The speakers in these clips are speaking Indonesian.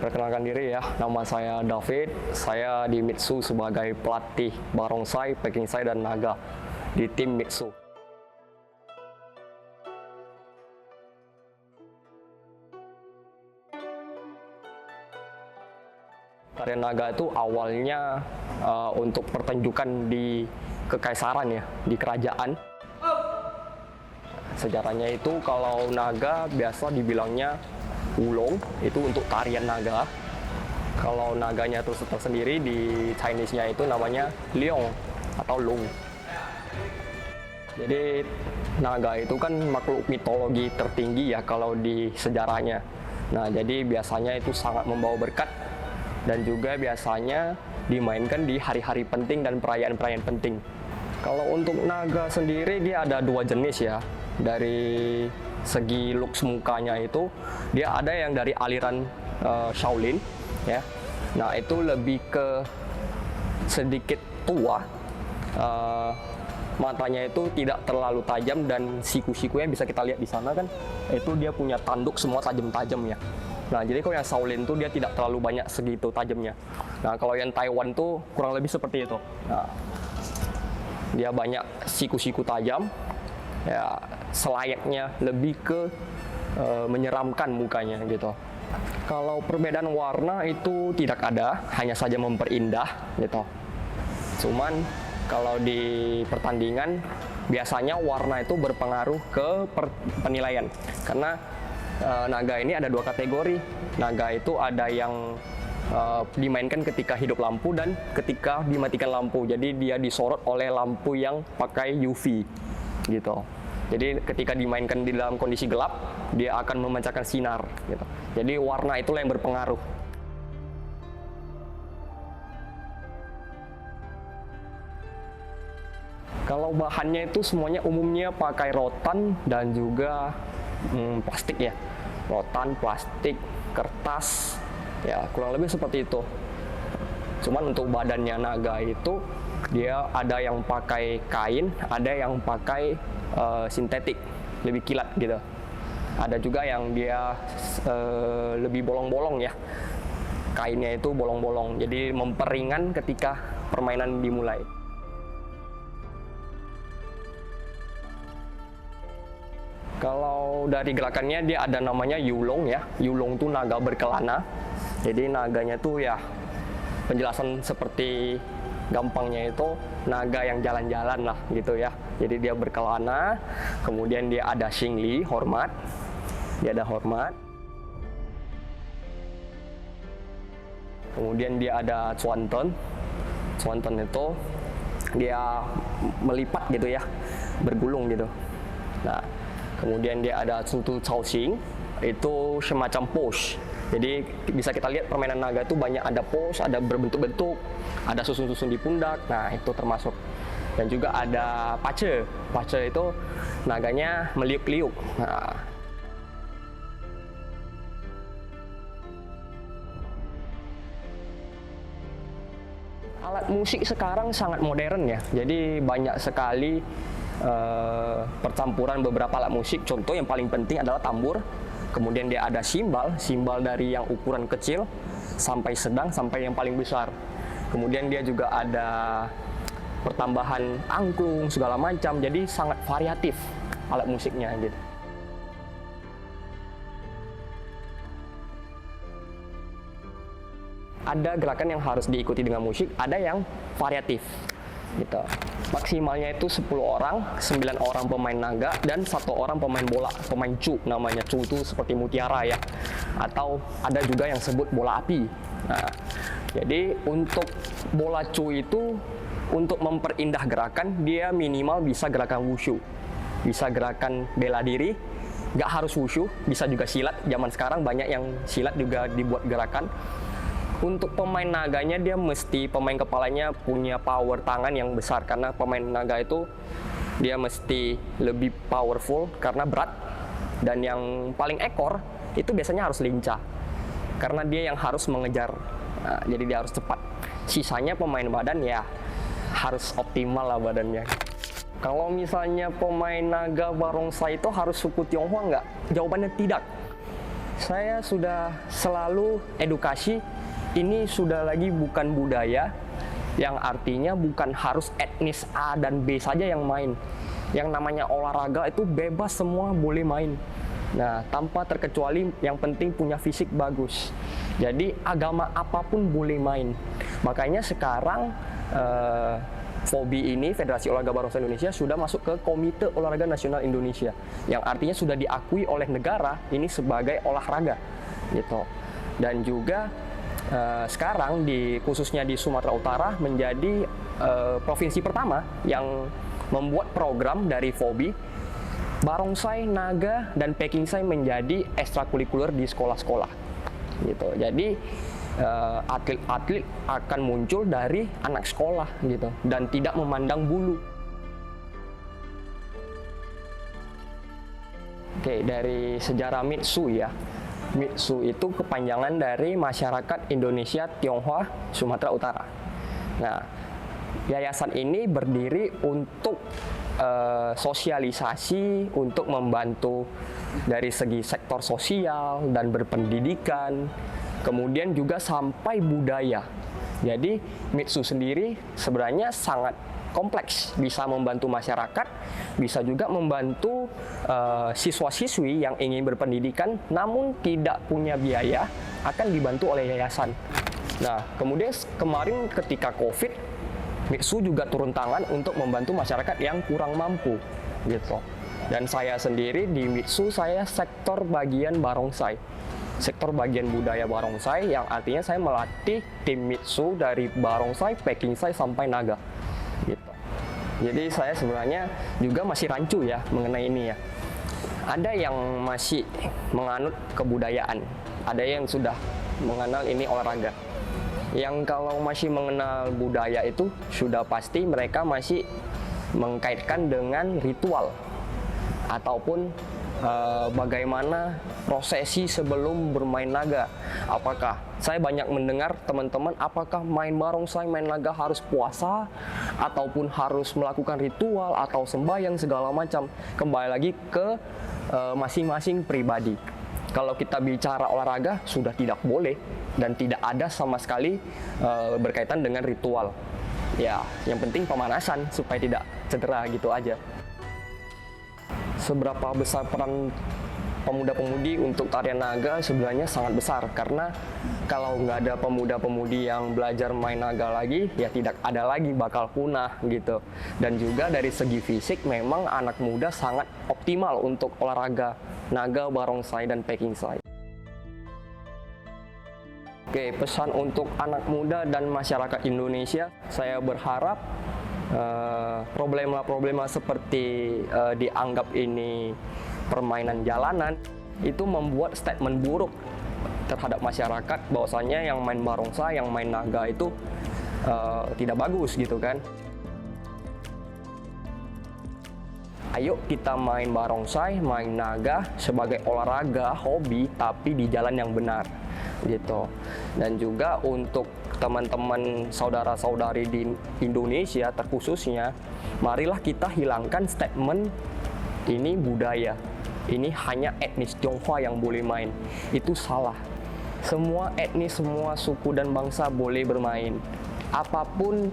Perkenalkan diri ya, nama saya David. Saya di Mitsu sebagai pelatih barongsai, pekingsai, dan naga di tim Mitsu. Tarian naga itu awalnya untuk pertunjukan di kekaisaran ya, di kerajaan. Sejarahnya itu kalau naga biasa dibilangnya Wulong, itu untuk tarian naga. Kalau naganya itu tersendiri di Chinese-nya itu namanya Liong atau Lung. Jadi naga itu kan makhluk mitologi tertinggi ya kalau di sejarahnya. Nah, jadi biasanya itu sangat membawa berkat dan juga biasanya dimainkan di hari-hari penting dan perayaan-perayaan penting. Kalau untuk naga sendiri dia ada dua jenis ya. Dari segi looks mukanya itu dia ada yang dari aliran Shaolin ya. Nah, itu lebih ke sedikit tua. Matanya itu tidak terlalu tajam dan siku-sikunya bisa kita lihat di sana kan. Itu dia punya tanduk semua tajam-tajam ya. Nah, jadi kalau yang Shaolin tuh dia tidak terlalu banyak segitu tajamnya. Nah, kalau yang Taiwan tuh kurang lebih seperti itu. Nah, dia banyak siku-siku tajam. Ya, selayaknya lebih ke menyeramkan mukanya gitu. Kalau perbedaan warna itu tidak ada, hanya saja memperindah gitu. Cuman kalau di pertandingan biasanya warna itu berpengaruh ke penilaian karena naga ini ada dua kategori. Naga itu ada yang dimainkan ketika hidup lampu dan ketika dimatikan lampu. Jadi dia disorot oleh lampu yang pakai UV gitu. Jadi ketika dimainkan di dalam kondisi gelap, dia akan memancarkan sinar gitu. Jadi warna itulah yang berpengaruh. Kalau bahannya itu semuanya umumnya pakai rotan dan juga plastik ya. Rotan, plastik, kertas, ya kurang lebih seperti itu. Cuman untuk badannya naga itu dia ada yang pakai kain, ada yang pakai sintetik, lebih kilat gitu. Ada juga yang dia lebih bolong-bolong ya. Kainnya itu bolong-bolong, jadi memperingan ketika permainan dimulai. Kalau dari gerakannya dia ada namanya Yulong ya. Yulong tuh naga berkelana. Jadi naganya tuh ya penjelasan seperti gampangnya itu naga yang jalan-jalan lah gitu ya. Jadi dia berkelana, kemudian dia ada Xingli, hormat. Dia ada hormat. Kemudian dia ada Cuanton. Cuanton itu dia melipat gitu ya, bergulung gitu. Nah, kemudian dia ada Cutu Caoxing, itu semacam pose. Jadi bisa kita lihat permainan naga itu banyak ada pose, ada berbentuk-bentuk, ada susun-susun di pundak. Nah, itu termasuk. Dan juga ada pace. Pace itu naganya meliuk-liuk. Nah, alat musik sekarang sangat modern ya. Jadi banyak sekali percampuran beberapa alat musik. Contoh yang paling penting adalah tambur. Kemudian dia ada simbal, simbal dari yang ukuran kecil sampai sedang sampai yang paling besar. Kemudian dia juga ada pertambahan angklung segala macam. Jadi sangat variatif alat musiknya gitu. Ada gerakan yang harus diikuti dengan musik, ada yang variatif gitu. Maksimalnya itu 10 orang, 9 orang pemain naga dan 1 orang pemain bola, pemain cu namanya. Cu itu seperti mutiara ya. Atau ada juga yang sebut bola api. Nah, jadi untuk bola cu itu untuk memperindah gerakan dia minimal bisa gerakan wushu. Bisa gerakan bela diri, nggak harus wushu, bisa juga silat. Zaman sekarang banyak yang silat juga dibuat gerakan. Untuk pemain naganya dia mesti pemain kepalanya punya power tangan yang besar karena pemain naga itu dia mesti lebih powerful karena berat, dan yang paling ekor itu biasanya harus lincah karena dia yang harus mengejar. Nah, jadi dia harus cepat. Sisanya pemain badan ya harus optimal lah badannya. Kalau misalnya pemain naga barongsai itu harus suku Tionghoa nggak? Jawabannya tidak. saya sudah selalu edukasi, ini sudah lagi bukan budaya, yang artinya bukan harus etnis A dan B saja yang main. Yang namanya olahraga itu bebas, semua boleh main. Nah, tanpa terkecuali yang penting punya fisik bagus. Jadi agama apapun boleh main. Makanya sekarang FOBI ini, Federasi Olahraga Barongsai Indonesia, sudah masuk ke Komite Olahraga Nasional Indonesia, yang artinya sudah diakui oleh negara ini sebagai olahraga, gitu. Dan juga sekarang khususnya di Sumatera Utara menjadi provinsi pertama yang membuat program dari FOBI, barongsai, naga, dan pekingsai menjadi ekstrakurikuler di sekolah-sekolah, gitu. Jadi atlet-atlet akan muncul dari anak sekolah, gitu, dan tidak memandang bulu. Oke, dari sejarah Mitsu ya. Mitsu itu kepanjangan dari Masyarakat Indonesia Tionghoa Sumatera Utara. Nah, yayasan ini berdiri untuk sosialisasi, untuk membantu dari segi sektor sosial dan berpendidikan, kemudian juga sampai budaya. Jadi Mitsu sendiri sebenarnya sangat kompleks, bisa membantu masyarakat, bisa juga membantu siswa-siswi yang ingin berpendidikan namun tidak punya biaya, akan dibantu oleh yayasan. Nah, kemudian kemarin ketika COVID, Mitsu juga turun tangan untuk membantu masyarakat yang kurang mampu, gitu. Dan saya sendiri di Mitsu, saya sektor bagian barongsai, sektor bagian budaya barongsai, yang artinya saya melatih tim Mitsu dari barongsai, pekingsai sampai naga, gitu. Jadi saya sebenarnya juga masih rancu ya mengenai ini ya. Ada yang masih menganut kebudayaan, ada yang sudah mengenal ini olahraga. Yang kalau masih mengenal budaya itu sudah pasti mereka masih mengkaitkan dengan ritual ataupun bagaimana prosesi sebelum bermain naga. Apakah saya banyak mendengar teman-teman, apakah main barongsai, main naga harus puasa ataupun harus melakukan ritual atau sembahyang segala macam. Kembali lagi ke masing-masing pribadi. Kalau kita bicara olahraga sudah tidak boleh dan tidak ada sama sekali berkaitan dengan ritual. Ya, yang penting pemanasan supaya tidak cedera, gitu aja. Seberapa besar peran pemuda-pemudi untuk tarian naga? Sebenarnya sangat besar, karena kalau nggak ada pemuda-pemudi yang belajar main naga lagi, ya tidak ada lagi, bakal punah, gitu. Dan juga dari segi fisik memang anak muda sangat optimal untuk olahraga naga, barongsai, dan pekingsai. Oke, pesan untuk anak muda dan masyarakat Indonesia, saya berharap problema-problema seperti dianggap ini permainan jalanan itu membuat statement buruk terhadap masyarakat bahwasanya yang main barongsai, yang main naga itu tidak bagus, gitu kan. Ayo kita main barongsai, main naga sebagai olahraga, hobi, tapi di jalan yang benar, gitu. Dan juga untuk teman-teman saudara-saudari di Indonesia terkhususnya, marilah kita hilangkan statement ini budaya, ini hanya etnis Tionghoa yang boleh main. Itu salah. Semua etnis, semua suku dan bangsa boleh bermain. Apapun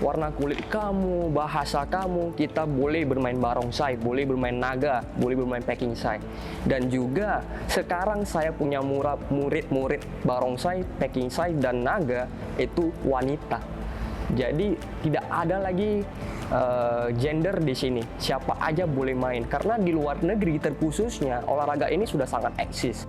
warna kulit kamu, bahasa kamu, kita boleh bermain barongsai, boleh bermain naga, boleh bermain pekingsai. Dan juga sekarang saya punya murid-murid barongsai, pekingsai, dan naga itu wanita. Jadi tidak ada lagi gender di sini, siapa aja boleh main. Karena di luar negeri terkhususnya olahraga ini sudah sangat eksis.